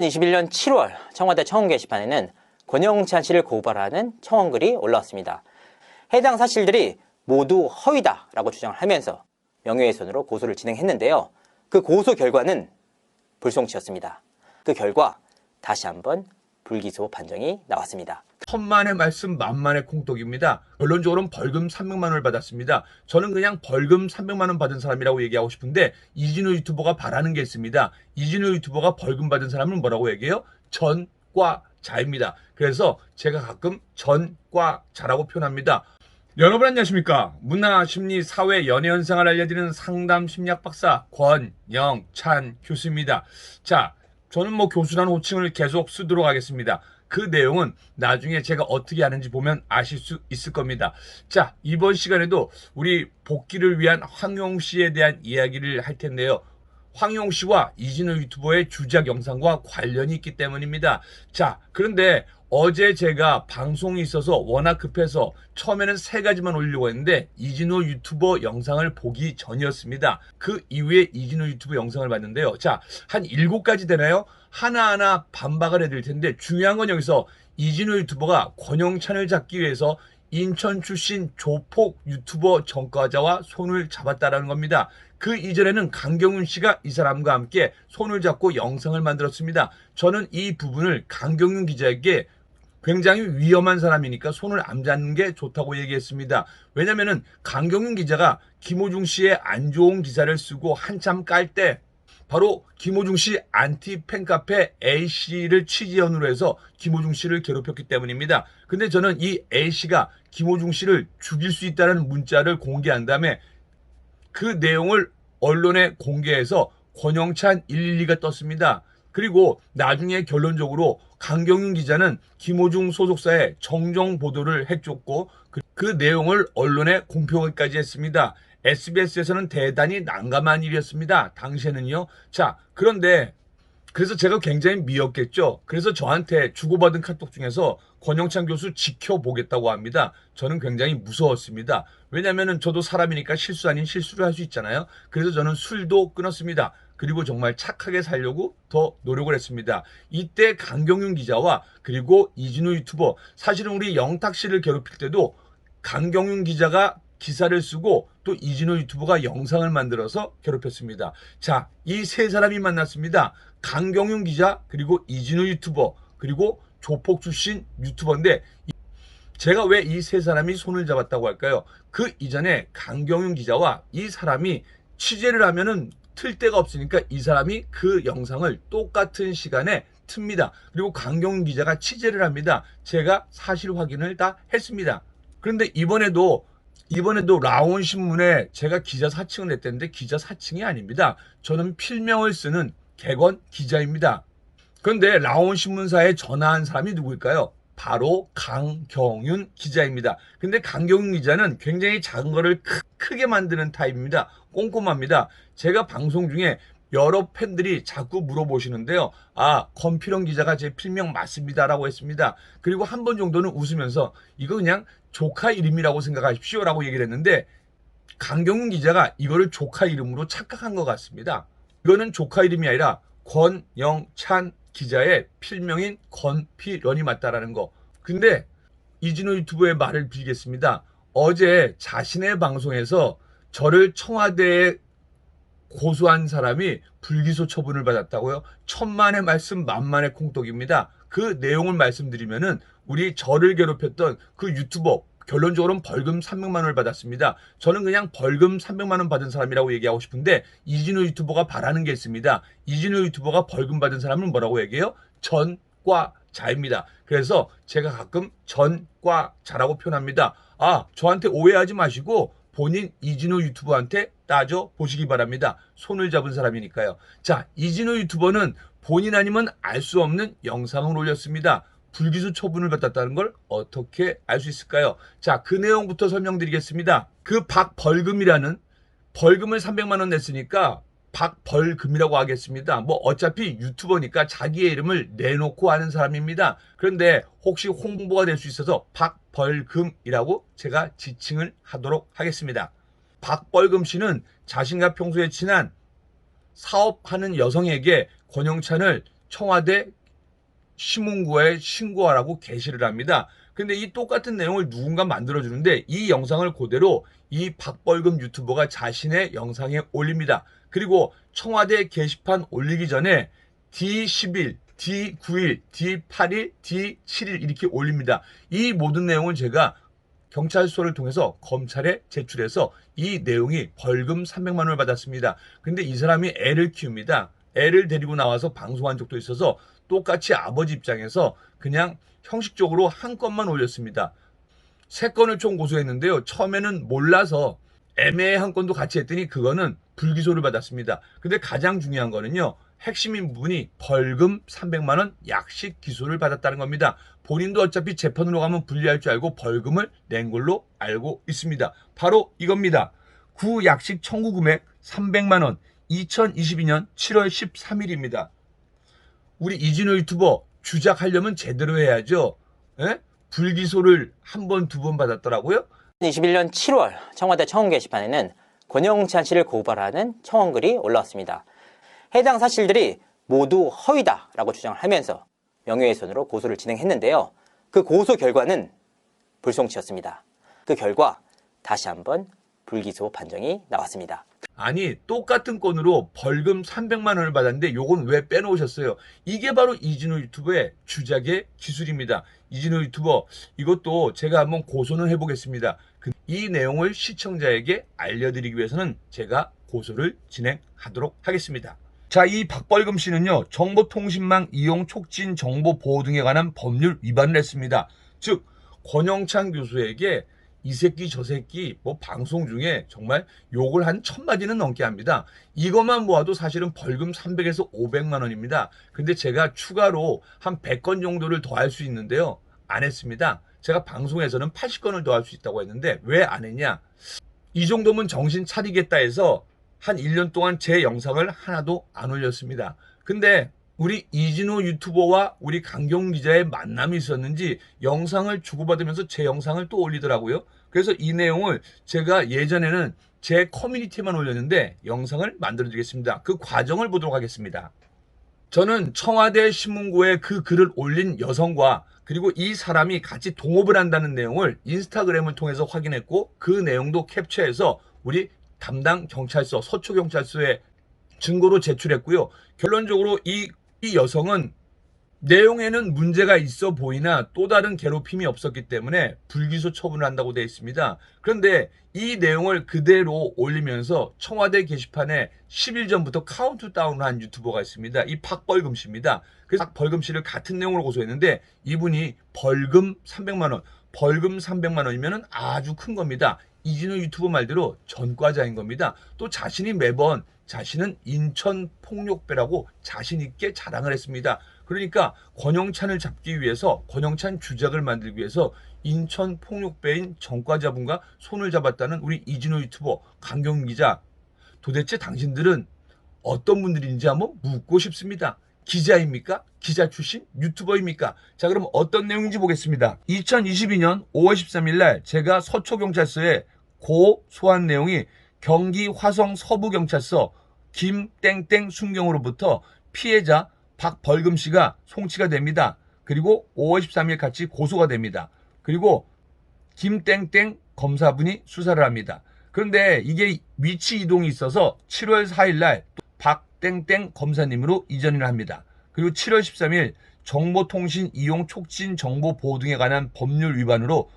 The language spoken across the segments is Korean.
2021년 7월 청와대 청원 게시판에는 권영찬 씨를 고발하는 청원글이 올라왔습니다. 해당 사실들이 모두 허위다라고 주장을 하면서 명예훼손으로 고소를 진행했는데요. 그 고소 결과는 불송치였습니다. 그 결과 다시 한번 불기소 판정이 나왔습니다. 천만의 말씀 만만의 콩떡입니다. 결론적으로는 벌금 300만 원을 받았습니다. 저는 그냥 벌금 300만 원 받은 사람이라고 얘기하고 싶은데 이진우 유튜버가 바라는 게 있습니다. 이진우 유튜버가 벌금 받은 사람은 뭐라고 얘기해요? 전과자입니다. 그래서 제가 가끔 전과자라고 표현합니다. 여러분 안녕하십니까? 문화, 심리, 사회, 연애 현상을 알려드리는 상담 심리학 박사 권영찬 교수입니다. 자, 저는 교수라는 호칭을 계속 쓰도록 하겠습니다. 그 내용은 나중에 제가 어떻게 하는지 보면 아실 수 있을 겁니다. 자, 이번 시간에도 우리 복귀를 위한 황용 씨에 대한 이야기를 할 텐데요. 황용 씨와 이진우 유튜버의 주작 영상과 관련이 있기 때문입니다. 자, 그런데 어제 제가 방송이 있어서 워낙 급해서 처음에는 3가지만 올리려고 했는데 이진우 유튜버 영상을 보기 전이었습니다. 그 이후에 이진우 유튜버 영상을 봤는데요. 자, 한 7가지 되나요? 하나하나 반박을 해드릴 텐데 중요한 건 여기서 이진우 유튜버가 권영찬을 잡기 위해서 인천 출신 조폭 유튜버 전과자와 손을 잡았다라는 겁니다. 그 이전에는 강경윤 씨가 이 사람과 함께 손을 잡고 영상을 만들었습니다. 저는 이 부분을 강경윤 기자에게 굉장히 위험한 사람이니까 손을 안 잡는 게 좋다고 얘기했습니다. 왜냐면은 강경윤 기자가 김호중 씨의 안 좋은 기사를 쓰고 한참 깔 때 바로 김호중 씨 안티 팬카페 A씨를 취재원으로 해서 김호중 씨를 괴롭혔기 때문입니다. 근데 저는 이 A씨가 김호중 씨를 죽일 수 있다는 문자를 공개한 다음에 그 내용을 언론에 공개해서 권영찬 112가 떴습니다. 그리고 나중에 결론적으로 강경윤 기자는 김호중 소속사에 정정 보도를 해줬고 그 내용을 언론에 공표까지 했습니다. SBS에서는 대단히 난감한 일이었습니다. 당시에는요. 자, 그런데 그래서 제가 굉장히 미웠겠죠. 그래서 저한테 주고받은 카톡 중에서 권영찬 교수 지켜보겠다고 합니다. 저는 굉장히 무서웠습니다. 왜냐면은 저도 사람이니까 실수 아닌 실수를 할 수 있잖아요. 그래서 저는 술도 끊었습니다. 그리고 정말 착하게 살려고 더 노력을 했습니다. 이때 강경윤 기자와 그리고 이진우 유튜버, 사실은 우리 영탁 씨를 괴롭힐 때도 강경윤 기자가 기사를 쓰고 또 이진우 유튜버가 영상을 만들어서 괴롭혔습니다. 자, 이 3사람이 만났습니다. 강경윤 기자, 그리고 이진우 유튜버, 그리고 조폭 출신 유튜버인데 제가 왜 이 3사람이 손을 잡았다고 할까요? 그 이전에 강경윤 기자와 이 사람이 취재를 하면은 틀 데가 없으니까 이 사람이 그 영상을 똑같은 시간에 틉니다. 그리고 강경윤 기자가 취재를 합니다. 제가 사실 확인을 다 했습니다. 그런데 이번에도 라온 신문에 제가 기자 사칭을 했는데 기자 사칭이 아닙니다. 저는 필명을 쓰는 객원 기자입니다. 그런데 라온 신문사에 전화한 사람이 누구일까요? 바로 강경윤 기자입니다. 근데 강경윤 기자는 굉장히 작은 거를 크게 만드는 타입입니다. 꼼꼼합니다. 제가 방송 중에 여러 팬들이 자꾸 물어보시는데요. 아, 권필원 기자가 제 필명 맞습니다 라고 했습니다. 그리고 한 번 정도는 웃으면서 이거 그냥 조카 이름이라고 생각하십시오 라고 얘기를 했는데 강경윤 기자가 이거를 조카 이름으로 착각한 것 같습니다. 이거는 조카 이름이 아니라 권영찬 기자의 필명인 권필원이 맞다라는 거. 근데 이진우 유튜브의 말을 빌겠습니다. 어제 자신의 방송에서 저를 청와대에 고소한 사람이 불기소 처분을 받았다고요? 천만의 말씀 만만의 콩떡입니다. 그 내용을 말씀드리면은 우리 저를 괴롭혔던 그 유튜버 결론적으로는 벌금 300만 원을 받았습니다. 저는 그냥 벌금 300만 원 받은 사람이라고 얘기하고 싶은데 이진우 유튜버가 바라는 게 있습니다. 이진우 유튜버가 벌금 받은 사람은 뭐라고 얘기해요? 전과자입니다. 그래서 제가 가끔 전과자라고 표현합니다. 아, 저한테 오해하지 마시고 본인 이진우 유튜버한테 따져보시기 바랍니다. 손을 잡은 사람이니까요. 자, 이진우 유튜버는 본인 아니면 알 수 없는 영상을 올렸습니다. 불기소 처분을 받았다는 걸 어떻게 알 수 있을까요? 자, 그 내용부터 설명드리겠습니다. 그 박벌금이라는 벌금을 300만 원 냈으니까 박벌금이라고 하겠습니다. 어차피 유튜버니까 자기의 이름을 내놓고 하는 사람입니다. 그런데 혹시 홍보가 될 수 있어서 박벌금이라고 제가 지칭을 하도록 하겠습니다. 박벌금 씨는 자신과 평소에 친한 사업하는 여성에게 권영찬을 청와대 신문고에 신고하라고 게시를 합니다. 근데 이 똑같은 내용을 누군가 만들어주는데 이 영상을 그대로 이 박벌금 유튜버가 자신의 영상에 올립니다. 그리고 청와대 게시판 올리기 전에 D11, D9일, D8일, D7일 이렇게 올립니다. 이 모든 내용을 제가 경찰서를 통해서 검찰에 제출해서 이 내용이 벌금 300만 원을 받았습니다. 근데 이 사람이 애를 키웁니다. 애를 데리고 나와서 방송한 적도 있어서 똑같이 아버지 입장에서 그냥 형식적으로 한 건만 올렸습니다. 3건을 총 고소했는데요. 처음에는 몰라서 애매한 건도 같이 했더니 그거는 불기소를 받았습니다. 근데 가장 중요한 거는요. 핵심인 부분이 벌금 300만 원 약식 기소를 받았다는 겁니다. 본인도 어차피 재판으로 가면 불리할 줄 알고 벌금을 낸 걸로 알고 있습니다. 바로 이겁니다. 구약식 청구 금액 300만 원 2022년 7월 13일입니다. 우리 이진호 유튜버 주작하려면 제대로 해야죠. 에? 불기소를 한 번, 2번 받았더라고요. 2021년 7월 청와대 청원 게시판에는 권영찬 씨를 고발하는 청원글이 올라왔습니다. 해당 사실들이 모두 허위다라고 주장을 하면서 명예훼손으로 고소를 진행했는데요. 그 고소 결과는 불송치였습니다. 그 결과 다시 한번 불기소 판정이 나왔습니다. 아니 똑같은 건으로 벌금 300만 원을 받았는데 요건 왜 빼놓으셨어요? 이게 바로 이진호 유튜버의 주작의 기술입니다. 이진호 유튜버 이것도 제가 한번 고소는 해보겠습니다. 이 내용을 시청자에게 알려드리기 위해서는 제가 고소를 진행하도록 하겠습니다. 자, 이 박벌금 씨는요, 정보통신망 이용 촉진 정보 보호 등에 관한 법률 위반을 했습니다. 즉, 권영찬 교수에게 이 새끼 저 새끼 뭐 방송 중에 정말 욕을 한 1000마디는 넘게 합니다. 이것만 모아도 사실은 벌금 300에서 500만 원입니다. 근데 제가 추가로 한 100건 정도를 더 할 수 있는데요. 안 했습니다. 제가 방송에서는 80건을 더 할 수 있다고 했는데 왜 안 했냐? 이 정도면 정신 차리겠다 해서 한 1년 동안 제 영상을 하나도 안 올렸습니다. 근데 우리 이진호 유튜버와 우리 강경 기자의 만남이 있었는지 영상을 주고받으면서 제 영상을 또 올리더라고요. 그래서 이 내용을 제가 예전에는 제 커뮤니티에만 올렸는데 영상을 만들어 드리겠습니다. 그 과정을 보도록 하겠습니다. 저는 청와대 신문고에 그 글을 올린 여성과 그리고 이 사람이 같이 동업을 한다는 내용을 인스타그램을 통해서 확인했고 그 내용도 캡처해서 우리 담당 경찰서 서초경찰서에 증거로 제출했고요. 결론적으로 이 여성은 내용에는 문제가 있어 보이나 또 다른 괴롭힘이 없었기 때문에 불기소 처분을 한다고 되어 있습니다. 그런데 이 내용을 그대로 올리면서 청와대 게시판에 10일 전부터 카운트다운을 한 유튜버가 있습니다. 이 박벌금 씨입니다. 그래서 박벌금 씨를 같은 내용으로 고소했는데 이분이 벌금 300만 원, 벌금 300만 원이면 아주 큰 겁니다. 이진호 유튜버 말대로 전과자인 겁니다. 또 자신이 매번 자신은 인천 폭력배라고 자신 있게 자랑을 했습니다. 그러니까 권영찬을 잡기 위해서 권영찬 주작을 만들기 위해서 인천 폭력배인 전과자분과 손을 잡았다는 우리 이진호 유튜버 강경 기자, 도대체 당신들은 어떤 분들인지 한번 묻고 싶습니다. 기자입니까? 기자 출신? 유튜버입니까? 자, 그럼 어떤 내용인지 보겠습니다. 2022년 5월 13일 날 제가 서초경찰서에 고소한 내용이 경기 화성 서부경찰서 김땡땡 순경으로부터 피해자 박벌금 씨가 송치가 됩니다. 그리고 5월 13일 같이 고소가 됩니다. 그리고 김땡땡 검사분이 수사를 합니다. 그런데 이게 위치 이동이 있어서 7월 4일 날 박땡땡 검사님으로 이전을 합니다. 그리고 7월 13일 정보통신 이용 촉진 정보 보호 등에 관한 법률 위반으로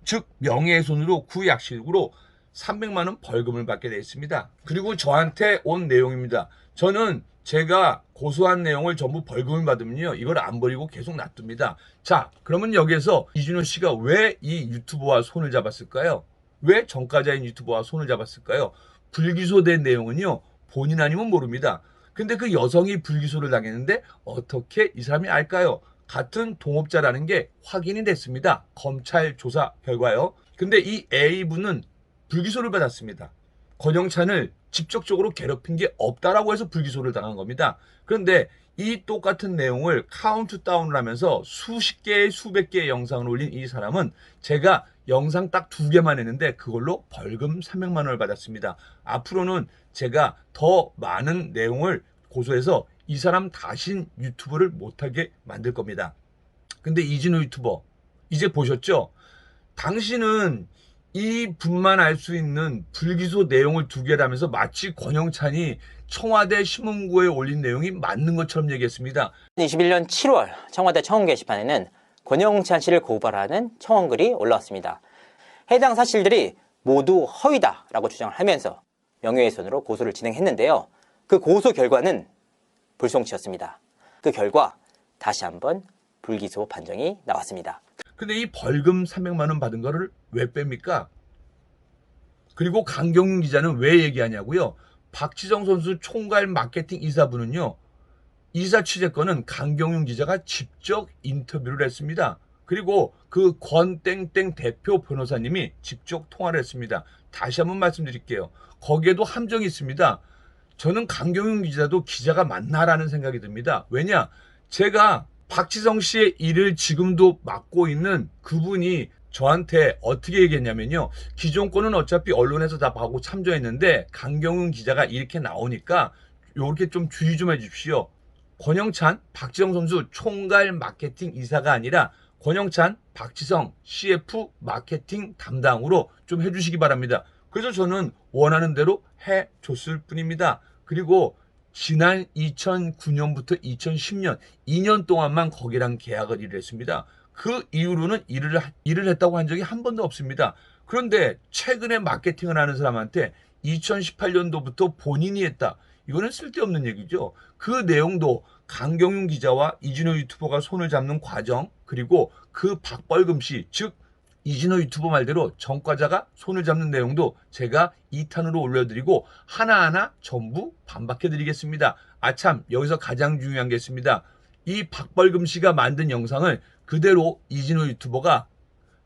즉 명예훼손으로 구약식으로 300만 원 벌금을 받게 되어 있습니다. 그리고 저한테 온 내용입니다. 저는 제가 고소한 내용을 전부 벌금을 받으면요 이걸 안 버리고 계속 놔둡니다. 자, 그러면 여기에서 이진호 씨가 왜 이 유튜버와 손을 잡았을까요? 왜 전과자인 유튜버와 손을 잡았을까요? 불기소된 내용은요 본인 아니면 모릅니다. 근데 그 여성이 불기소를 당했는데 어떻게 이 사람이 알까요? 같은 동업자라는 게 확인이 됐습니다. 검찰 조사 결과요. 근데 이 A분은 불기소를 받았습니다. 권영찬을 직접적으로 괴롭힌 게 없다라고 해서 불기소를 당한 겁니다. 그런데 이 똑같은 내용을 카운트다운을 하면서 수십 개의 수백 개의 영상을 올린 이 사람은 제가 영상 딱 2개만 했는데 그걸로 벌금 300만 원을 받았습니다. 앞으로는 제가 더 많은 내용을 고소해서 이 사람 다신 유튜브를 못하게 만들 겁니다. 근데 이진우 유튜버 이제 보셨죠? 당신은 이 분만 알 수 있는 불기소 내용을 두 개라면서 마치 권영찬이 청와대 신문고에 올린 내용이 맞는 것처럼 얘기했습니다. 2021년 7월 청와대 청원 게시판에는 권영찬 씨를 고발하는 청원글이 올라왔습니다. 해당 사실들이 모두 허위다라고 주장을 하면서 명예훼손으로 고소를 진행했는데요. 그 고소 결과는 불송치였습니다. 그 결과 다시 한번 불기소 판정이 나왔습니다. 근데 이 벌금 300만 원 받은 거를 왜 뺍니까? 그리고 강경윤 기자는 왜 얘기하냐고요? 박지성 선수 총괄 마케팅 이사부는요. 이사 취재권은 강경윤 기자가 직접 인터뷰를 했습니다. 그리고 그 권땡땡 대표 변호사님이 직접 통화를 했습니다. 다시 한번 말씀드릴게요. 거기에도 함정이 있습니다. 저는 강경윤 기자도 기자가 맞나라는 생각이 듭니다. 왜냐? 제가 박지성 씨의 일을 지금도 맡고 있는 그분이 저한테 어떻게 얘기했냐면요. 기존 거는 어차피 언론에서 다 보고 참조했는데 강경윤 기자가 이렇게 나오니까 요렇게 좀 주의 좀 해주십시오. 권영찬, 박지성 선수 총괄 마케팅 이사가 아니라 권영찬, 박지성 CF 마케팅 담당으로 좀 해주시기 바랍니다. 그래서 저는 원하는 대로 해줬을 뿐입니다. 그리고 지난 2009년부터 2010년 2년 동안만 거기랑 계약을 일을 했습니다. 그 이후로는 일을 했다고 한 적이 한 번도 없습니다. 그런데 최근에 마케팅을 하는 사람한테 2018년도부터 본인이 했다. 이거는 쓸데없는 얘기죠. 그 내용도 강경윤 기자와 이진호 유튜버가 손을 잡는 과정, 그리고 그 박벌금 씨, 즉 이진호 유튜버 말대로 전과자가 손을 잡는 내용도 제가 2탄으로 올려드리고 하나하나 전부 반박해드리겠습니다. 아참, 여기서 가장 중요한 게 있습니다. 이 박벌금 씨가 만든 영상을 그대로 이진호 유튜버가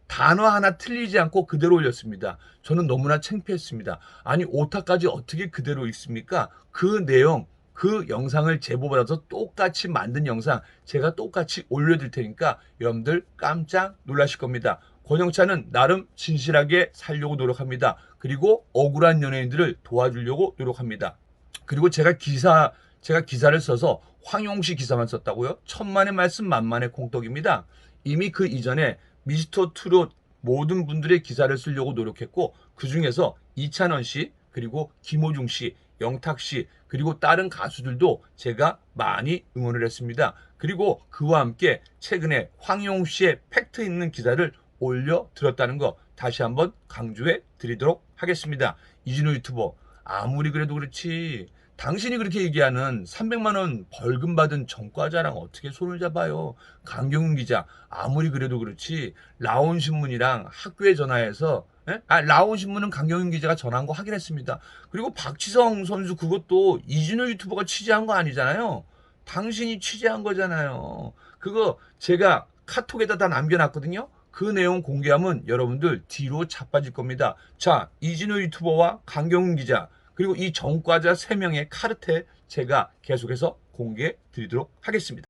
단어 하나 틀리지 않고 그대로 올렸습니다. 저는 너무나 창피했습니다. 아니, 오타까지 어떻게 그대로 읽습니까? 그 내용, 그 영상을 제보받아서 똑같이 만든 영상 제가 똑같이 올려드릴 테니까 여러분들 깜짝 놀라실 겁니다. 권영찬은 나름 진실하게 살려고 노력합니다. 그리고 억울한 연예인들을 도와주려고 노력합니다. 그리고 제가 기사를 써서 황용시 기사만 썼다고요? 천만의 말씀 만만의 콩떡입니다. 이미 그 이전에 미스터 트롯 모든 분들의 기사를 쓰려고 노력했고 그 중에서 이찬원 씨, 그리고 김호중 씨, 영탁 씨, 그리고 다른 가수들도 제가 많이 응원을 했습니다. 그리고 그와 함께 최근에 황용 씨의 팩트 있는 기사를 올려드렸다는 거 다시 한번 강조해 드리도록 하겠습니다. 이진호 유튜버, 아무리 그래도 그렇지 당신이 그렇게 얘기하는 300만 원 벌금 받은 전과자랑 어떻게 손을 잡아요? 강경윤 기자, 아무리 그래도 그렇지 라온신문이랑 학교에 전화해서 라온신문은 강경윤 기자가 전화한 거 확인했습니다. 그리고 박지성 선수 그것도 이진호 유튜버가 취재한 거 아니잖아요. 당신이 취재한 거잖아요. 그거 제가 카톡에다 다 남겨놨거든요. 그 내용 공개하면 여러분들 뒤로 자빠질 겁니다. 자, 이진호 유튜버와 강경윤 기자, 그리고 이 전과자 3명의 카르텔 제가 계속해서 공개해 드리도록 하겠습니다.